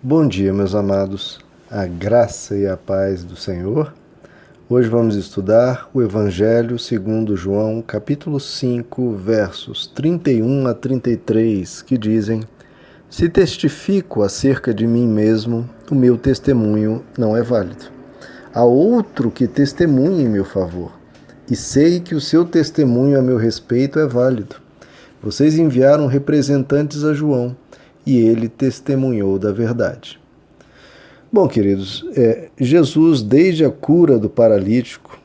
Bom dia, meus amados, a graça e a paz do Senhor. Hoje vamos estudar o Evangelho segundo João, capítulo 5, versos 31 a 33, que dizem: Se testifico acerca de mim mesmo, o meu testemunho não é válido. Há outro que testemunha em meu favor, e sei que o seu testemunho a meu respeito é válido. Vocês enviaram representantes a João, e ele testemunhou da verdade. Bom, queridos, Jesus, desde a cura do paralítico,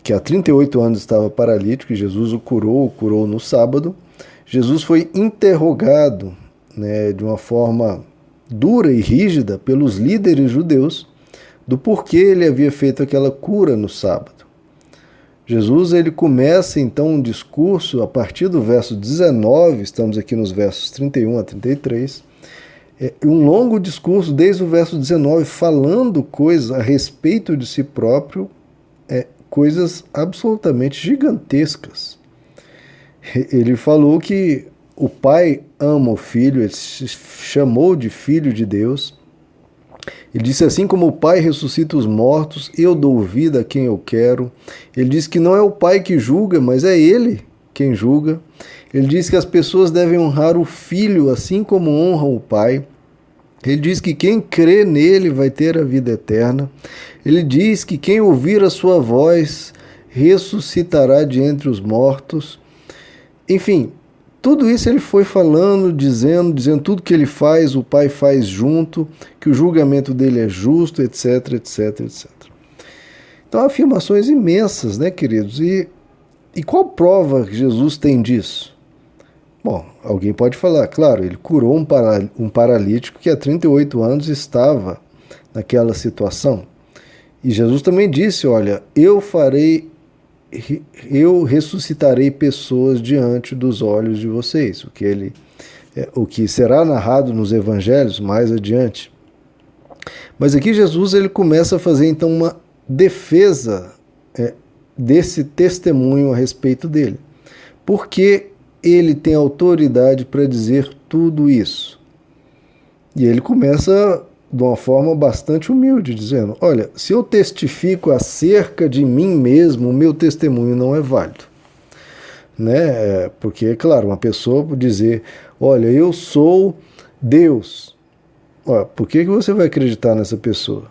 que há 38 anos estava paralítico, e Jesus o curou no sábado, Jesus foi interrogado, né, de uma forma dura e rígida pelos líderes judeus do porquê ele havia feito aquela cura no sábado. Jesus ele começa então um discurso a partir do verso 19, estamos aqui nos versos 31 a 33, um longo discurso desde o verso 19, falando coisas a respeito de si próprio, coisas absolutamente gigantescas. Ele falou que o Pai ama o Filho, ele se chamou de Filho de Deus. Ele disse: assim como o Pai ressuscita os mortos, eu dou vida a quem eu quero. Ele disse que não é o Pai que julga, mas é Ele quem julga. Ele diz que as pessoas devem honrar o Filho assim como honram o Pai. Ele diz que quem crê nele vai ter a vida eterna. Ele diz que quem ouvir a sua voz ressuscitará de entre os mortos. Enfim, tudo isso ele foi falando, dizendo tudo que ele faz, o Pai faz junto, que o julgamento dele é justo, etc, etc, etc. Então, afirmações imensas, né, queridos? E qual prova que Jesus tem disso? Bom, alguém pode falar, claro, ele curou um paralítico que há 38 anos estava naquela situação. E Jesus também disse, olha, eu ressuscitarei pessoas diante dos olhos de vocês, o que será narrado nos evangelhos mais adiante. Mas aqui Jesus ele começa a fazer então uma defesa desse testemunho a respeito dele. Porque ele tem autoridade para dizer tudo isso. E ele começa de uma forma bastante humilde, dizendo, olha, se eu testifico acerca de mim mesmo, o meu testemunho não é válido. Né? Porque, claro, uma pessoa pode dizer, olha, eu sou Deus. Olha, por que você vai acreditar nessa pessoa?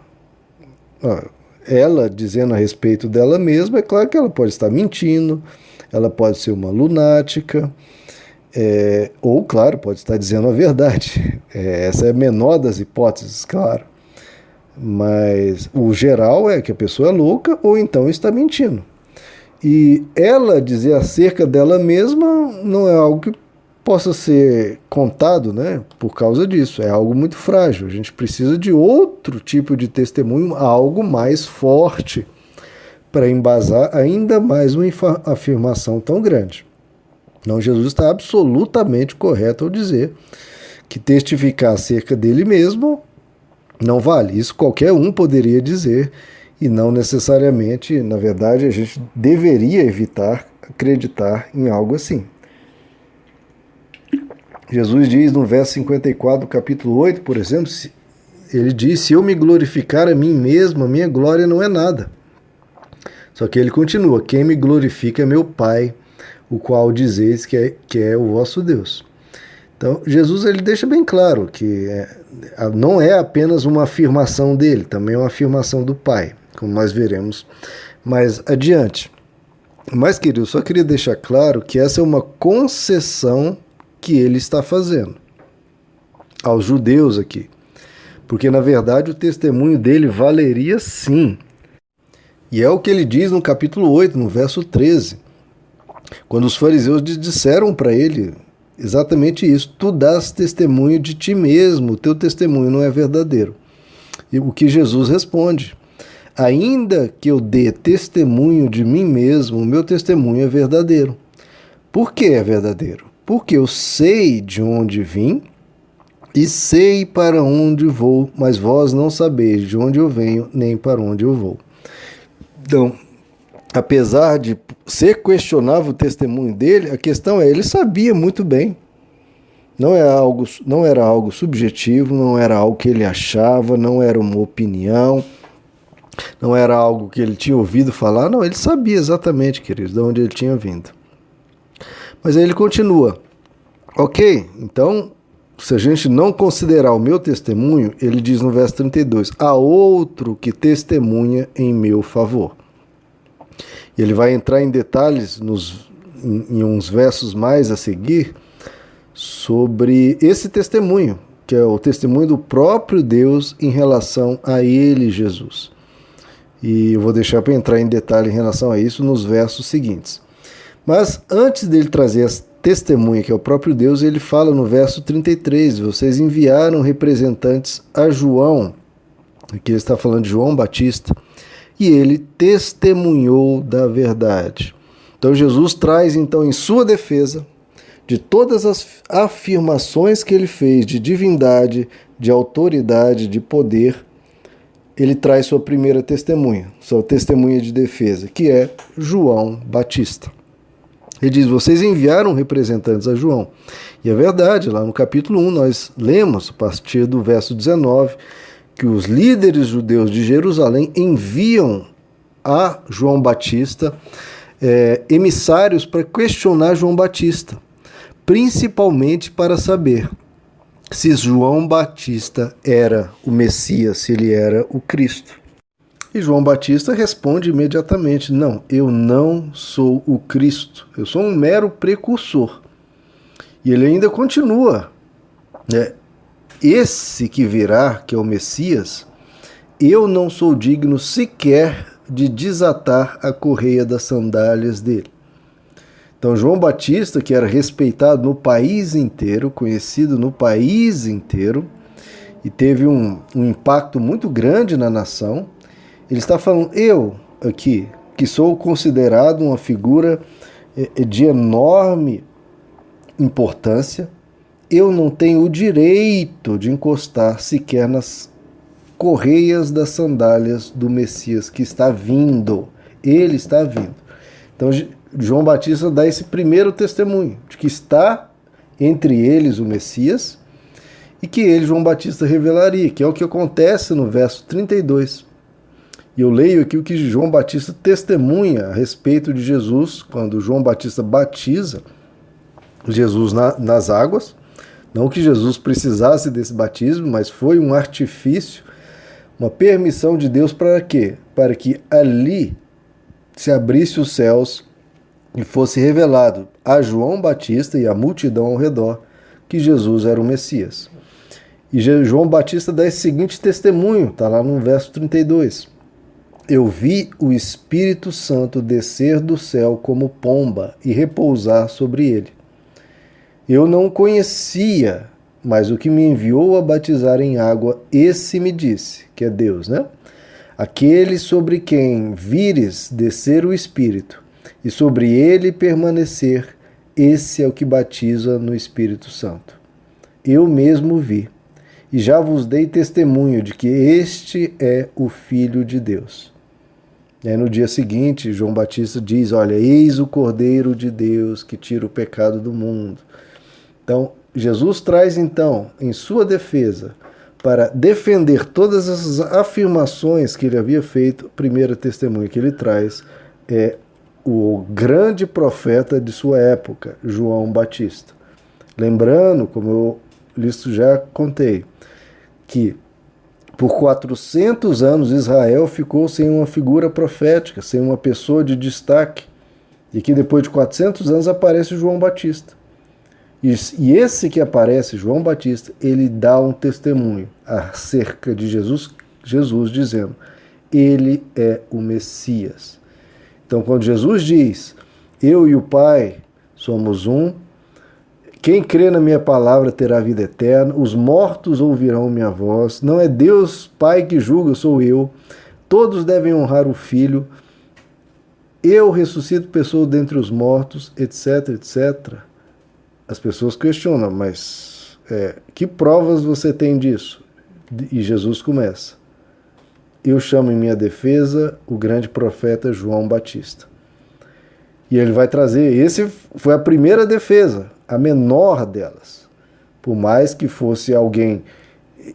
Olha, ela dizendo a respeito dela mesma, é claro que ela pode estar mentindo, ela pode ser uma lunática, ou, claro, pode estar dizendo a verdade. Essa é a menor das hipóteses, claro. Mas o geral é que a pessoa é louca ou então está mentindo. E ela dizer acerca dela mesma não é algo que possa ser contado, né, por causa disso. É algo muito frágil. A gente precisa de outro tipo de testemunho, algo mais forte, para embasar ainda mais uma afirmação tão grande. Não, Jesus está absolutamente correto ao dizer que testificar acerca dele mesmo não vale. Isso qualquer um poderia dizer e não necessariamente, na verdade, a gente deveria evitar acreditar em algo assim. Jesus diz no verso 54 do capítulo 8, por exemplo, ele diz, se eu me glorificar a mim mesmo, a minha glória não é nada. Só que ele continua, quem me glorifica é meu Pai, o qual dizeis que é o vosso Deus. Então, Jesus ele deixa bem claro que não é apenas uma afirmação dele, também é uma afirmação do Pai, como nós veremos mais adiante. Mas, querido, eu só queria deixar claro que essa é uma concessão que ele está fazendo aos judeus aqui. Porque, na verdade, o testemunho dele valeria sim. E é o que ele diz no capítulo 8, no verso 13. Quando os fariseus disseram para ele exatamente isso, tu dás testemunho de ti mesmo, o teu testemunho não é verdadeiro. E o que Jesus responde, ainda que eu dê testemunho de mim mesmo, o meu testemunho é verdadeiro. Por que é verdadeiro? Porque eu sei de onde vim e sei para onde vou, mas vós não sabeis de onde eu venho, nem para onde eu vou. Então, apesar de ser questionável o testemunho dele, a questão é, ele sabia muito bem Não era algo subjetivo, não era algo que ele achava, não era uma opinião, não era algo que ele tinha ouvido falar, não, ele sabia exatamente, queridos, de onde ele tinha vindo. Mas aí ele continua. Ok, então, se a gente não considerar o meu testemunho, ele diz no verso 32, há outro que testemunha em meu favor. E ele vai entrar em detalhes em uns versos mais a seguir sobre esse testemunho, que é o testemunho do próprio Deus em relação a ele, Jesus. E eu vou deixar para entrar em detalhe em relação a isso nos versos seguintes. Mas antes dele trazer as testemunha, que é o próprio Deus, ele fala no verso 33, vocês enviaram representantes a João, aqui ele está falando de João Batista, e ele testemunhou da verdade. Então Jesus traz então em sua defesa de todas as afirmações que ele fez de divindade, de autoridade, de poder, ele traz sua primeira testemunha, sua testemunha de defesa, que é João Batista. Ele diz, vocês enviaram representantes a João. E é verdade, lá no capítulo 1 nós lemos, a partir do verso 19, que os líderes judeus de Jerusalém enviam a João Batista emissários para questionar João Batista, principalmente para saber se João Batista era o Messias, se ele era o Cristo. E João Batista responde imediatamente, não, eu não sou o Cristo, eu sou um mero precursor. E ele ainda continua, esse que virá, que é o Messias, eu não sou digno sequer de desatar a correia das sandálias dele. Então João Batista, que era respeitado no país inteiro, conhecido no país inteiro, e teve um impacto muito grande na nação, ele está falando, eu aqui, que sou considerado uma figura de enorme importância, eu não tenho o direito de encostar sequer nas correias das sandálias do Messias que está vindo. Ele está vindo. Então João Batista dá esse primeiro testemunho de que está entre eles o Messias e que ele, João Batista, revelaria, que é o que acontece no verso 32. E eu leio aqui o que João Batista testemunha a respeito de Jesus, quando João Batista batiza Jesus nas águas. Não que Jesus precisasse desse batismo, mas foi um artifício, uma permissão de Deus para quê? Para que ali se abrisse os céus e fosse revelado a João Batista e a multidão ao redor que Jesus era o Messias. E João Batista dá esse seguinte testemunho, está lá no verso 32. Eu vi o Espírito Santo descer do céu como pomba e repousar sobre ele. Eu não o conhecia, mas o que me enviou a batizar em água, esse me disse, que é Deus, né? Aquele sobre quem vires descer o Espírito e sobre ele permanecer, esse é o que batiza no Espírito Santo. Eu mesmo vi, e já vos dei testemunho de que este é o Filho de Deus. E aí no dia seguinte, João Batista diz, olha, eis o Cordeiro de Deus que tira o pecado do mundo. Então, Jesus traz então, em sua defesa, para defender todas essas afirmações que ele havia feito, o primeiro testemunho que ele traz é o grande profeta de sua época, João Batista. Lembrando, como eu já contei, que por 400 anos Israel ficou sem uma figura profética, sem uma pessoa de destaque, e que depois de 400 anos aparece João Batista. E esse que aparece, João Batista, ele dá um testemunho acerca de Jesus dizendo, ele é o Messias. Então quando Jesus diz, eu e o Pai somos um, quem crê na minha palavra terá vida eterna, os mortos ouvirão minha voz, não é Deus Pai que julga, sou eu, todos devem honrar o Filho, eu ressuscito pessoas dentre os mortos, etc, etc. As pessoas questionam, mas que provas você tem disso? E Jesus começa. Eu chamo em minha defesa o grande profeta João Batista. E ele vai trazer, esse foi a primeira defesa, a menor delas. Por mais que fosse alguém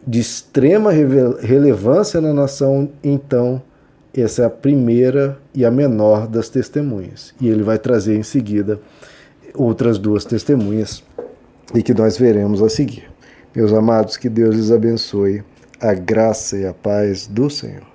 de extrema relevância na nação, então essa é a primeira e a menor das testemunhas. E ele vai trazer em seguida outras duas testemunhas e que nós veremos a seguir. Meus amados, que Deus lhes abençoe. A graça e a paz do Senhor.